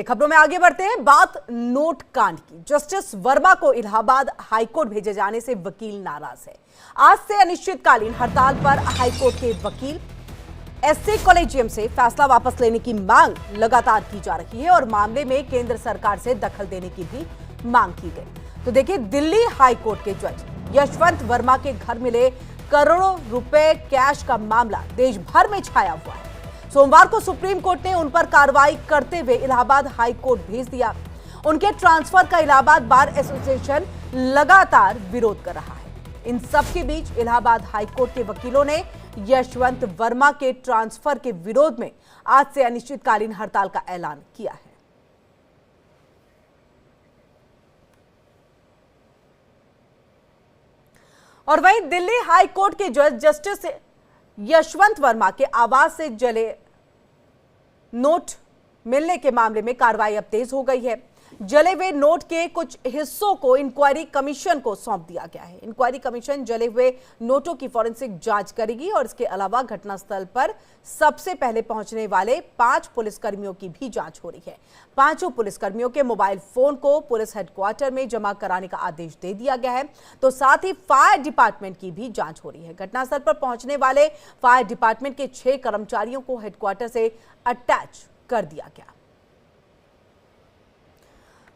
खबरों में आगे बढ़ते हैं। बात नोट कांड की। जस्टिस वर्मा को इलाहाबाद हाईकोर्ट भेजे जाने से वकील नाराज है। आज से अनिश्चितकालीन हड़ताल पर हाईकोर्ट के वकील एससी कॉलेजियम से फैसला वापस लेने की मांग लगातार की जा रही है और मामले में केंद्र सरकार से दखल देने की भी मांग की गई। तो देखिए, दिल्ली हाईकोर्ट के जज यशवंत वर्मा के घर मिले करोड़ों रुपए कैश का मामला देश भर में छाया हुआ है। सोमवार को सुप्रीम कोर्ट ने उन पर कार्रवाई करते हुए इलाहाबाद हाई कोर्ट भेज दिया। उनके ट्रांसफर का इलाहाबाद बार एसोसिएशन लगातार विरोध कर रहा है। इन सब के बीच इलाहाबाद हाई कोर्ट के वकीलों ने यशवंत वर्मा के ट्रांसफर के विरोध में आज से अनिश्चितकालीन हड़ताल का ऐलान किया है। और वहीं दिल्ली हाई कोर्ट के जज जस्टिस यशवंत वर्मा के आवास से जले नोट मिलने के मामले में कार्रवाई अब तेज हो गई है। जले हुए नोट के कुछ हिस्सों को इंक्वायरी कमीशन को सौंप दिया गया है। इंक्वायरी कमीशन जले हुए नोटों की फॉरेंसिक जांच करेगी और इसके अलावा घटनास्थल पर सबसे पहले पहुंचने वाले 5 पुलिसकर्मियों की भी जांच हो रही है। 5 पुलिसकर्मियों के मोबाइल फोन को पुलिस हेडक्वार्टर में जमा कराने का आदेश दे दिया गया है। तो साथ ही फायर डिपार्टमेंट की भी जांच हो रही है। घटनास्थल पर पहुंचने वाले फायर डिपार्टमेंट के 6 कर्मचारियों को हेडक्वार्टर से अटैच कर दिया गया।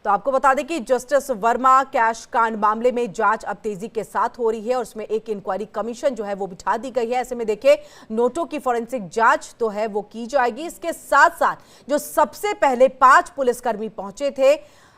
तो आपको बता दें कि जस्टिस वर्मा कैश कांड मामले में जांच अब तेजी के साथ हो रही है और उसमें एक इंक्वायरी कमीशन जो है वो बिठा दी गई है। ऐसे में देखिए, नोटों की फॉरेंसिक जांच तो है वो की जाएगी। इसके साथ साथ जो सबसे पहले 5 पुलिसकर्मी पहुंचे थे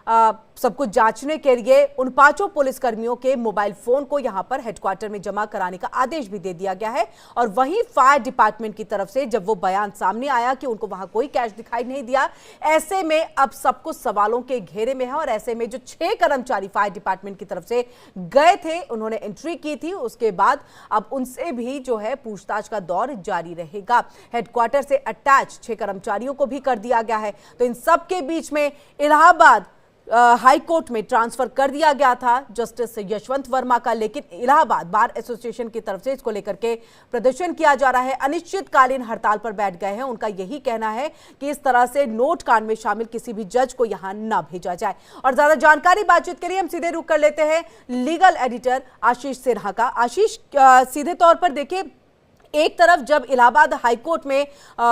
सब कुछ जांचने के लिए, उन 5 पुलिसकर्मियों के मोबाइल फोन को यहां पर हेडक्वार्टर में जमा कराने का आदेश भी दे दिया गया है। और वहीं फायर डिपार्टमेंट की तरफ से जब वो बयान सामने आया कि उनको वहां कोई कैश दिखाई नहीं दिया, ऐसे में अब सब कुछ सवालों के घेरे में है। और ऐसे में जो 6 कर्मचारी फायर डिपार्टमेंट की तरफ से गए थे, उन्होंने एंट्री की थी, उसके बाद अब उनसे भी जो है पूछताछ का दौर जारी रहेगा। हेडक्वार्टर से अटैच 6 कर्मचारियों को भी कर दिया गया है। तो इन सब के बीच में इलाहाबाद हाई कोर्ट में ट्रांसफर कर दिया गया था जस्टिस यशवंत वर्मा का, लेकिन इलाहाबाद बार एसोसिएशन की तरफ से इसको लेकर के प्रदर्शन किया जा रहा है। अनिश्चितकालीन हड़ताल पर बैठ गए हैं। उनका यही कहना है कि इस तरह से नोट कांड में शामिल किसी भी जज को यहां न भेजा जाए। और ज्यादा जानकारी बातचीत के लिए हम सीधे रुख कर लेते हैं लीगल एडिटर आशीष सिन्हा का। आशीष, सीधे तौर पर देखिए, एक तरफ जब इलाहाबाद हाईकोर्ट में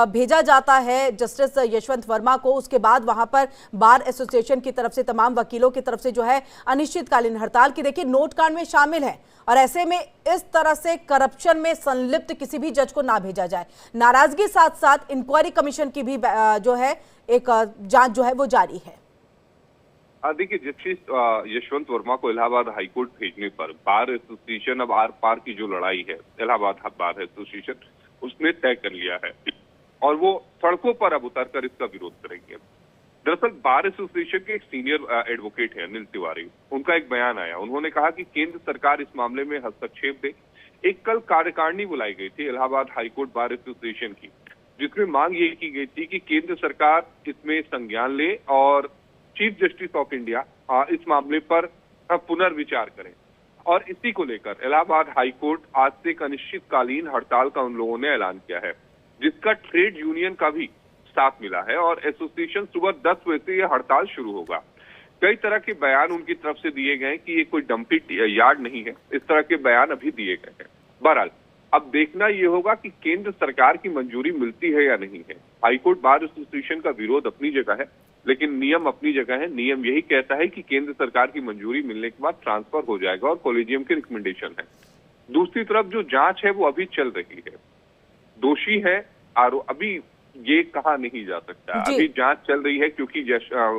भेजा जाता है जस्टिस यशवंत वर्मा को, उसके बाद वहां पर बार एसोसिएशन की तरफ से तमाम वकीलों की तरफ से जो है अनिश्चितकालीन हड़ताल की देखिए नोट कांड में शामिल है। और ऐसे में इस तरह से करप्शन में संलिप्त किसी भी जज को ना भेजा जाए। नाराजगी साथ साथ इंक्वायरी कमीशन की भी जो है एक जांच जो है वो जारी है। देखिए, जस्टिस यशवंत वर्मा को इलाहाबाद हाईकोर्ट भेजने पर बार एसोसिएशन, अब आर पार की जो लड़ाई है इलाहाबाद बार एसोसिएशन, उसने तय कर लिया है और वो सड़कों पर अब उतरकर इसका विरोध करेंगे। दरअसल बार एसोसिएशन के एक सीनियर एडवोकेट है अनिल तिवारी, उनका एक बयान आया। उन्होंने कहा कि केंद्र सरकार इस मामले में हस्तक्षेप दे। एक कल कार्यकारिणी बुलाई गई थी इलाहाबाद हाईकोर्ट बार एसोसिएशन की, जिसमें मांग ये की गई थी कि केंद्र सरकार इसमें संज्ञान ले और चीफ जस्टिस ऑफ इंडिया इस मामले पर पुनर्विचार करें। और इसी को लेकर इलाहाबाद हाईकोर्ट आज से एक अनिश्चितकालीन हड़ताल का उन लोगों ने ऐलान किया है, जिसका ट्रेड यूनियन का भी साथ मिला है। और एसोसिएशन सुबह 10 बजे से यह हड़ताल शुरू होगा। कई तरह के बयान उनकी तरफ से दिए गए कि ये कोई डंपिंग यार्ड नहीं है, इस तरह के बयान अभी दिए गए हैं। बहरहाल अब देखना यह होगा कि केंद्र सरकार की मंजूरी मिलती है या नहीं है। हाईकोर्ट बार एसोसिएशन का विरोध अपनी जगह है, लेकिन नियम अपनी जगह है। नियम यही कहता है कि केंद्र सरकार की मंजूरी मिलने के बाद ट्रांसफर हो जाएगा और कॉलेजियम की रिकमेंडेशन है। दूसरी तरफ जो जांच है वो अभी चल रही है। दोषी है अभी ये कहा नहीं जा सकता। अभी जांच चल रही है क्योंकि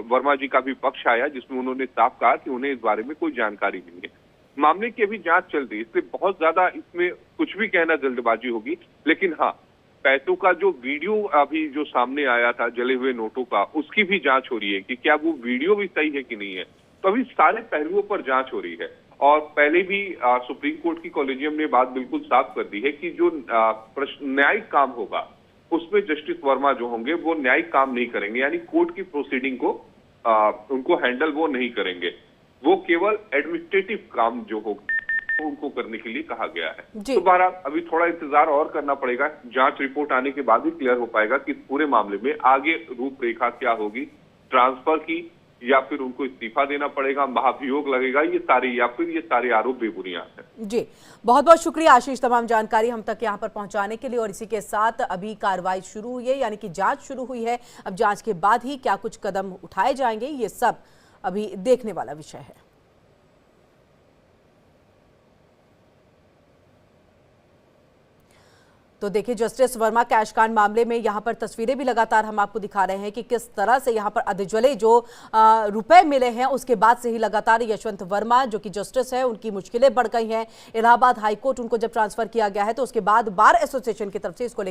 वर्मा जी का भी पक्ष आया, जिसमें उन्होंने साफ कहा कि उन्हें इस बारे में कोई जानकारी नहीं है। मामले की अभी जांच चल रही है, इसलिए बहुत ज्यादा इसमें कुछ भी कहना जल्दबाजी होगी। लेकिन हाँ, पैसों का जो वीडियो अभी जो सामने आया था जले हुए नोटों का, उसकी भी जांच हो रही है कि क्या वो वीडियो भी सही है कि नहीं है। तो अभी सारे पहलुओं पर जांच हो रही है। और पहले भी सुप्रीम कोर्ट की कॉलेजियम ने बात बिल्कुल साफ कर दी है कि जो न्यायिक काम होगा उसमें जस्टिस वर्मा जो होंगे वो न्यायिक काम नहीं करेंगे, यानी कोर्ट की प्रोसीडिंग को उनको हैंडल वो नहीं करेंगे। वो केवल एडमिनिस्ट्रेटिव काम जो होगा उनको करने के लिए कहा गया है। तो बहरहाल अभी थोड़ा इंतजार और करना पड़ेगा। जांच रिपोर्ट आने के बाद ही क्लियर हो पाएगा कि इस पूरे मामले में आगे रूपरेखा क्या होगी ट्रांसफर की या फिर उनको इस्तीफा देना पड़ेगा, महाभियोग लगेगा, ये सारे आरोप बेबुनियाद हैं। जी, बहुत बहुत शुक्रिया आशीष तमाम जानकारी हम तक यहाँ पर पहुंचाने के लिए। और इसी के साथ अभी कार्रवाई शुरू हुई है, यानी कि जांच शुरू हुई है। अब जांच के बाद ही क्या कुछ कदम उठाए जाएंगे, ये सब अभी देखने वाला विषय है। तो देखिए, जस्टिस वर्मा कैश कांड मामले में यहां पर तस्वीरें भी लगातार हम आपको दिखा रहे हैं कि किस तरह से यहां पर अधजले जो रुपए मिले हैं, उसके बाद से ही लगातार यशवंत वर्मा जो कि जस्टिस है, उनकी मुश्किलें बढ़ गई हैं। इलाहाबाद हाईकोर्ट उनको जब ट्रांसफर किया गया है तो उसके बाद बार एसोसिएशन की तरफ से इसको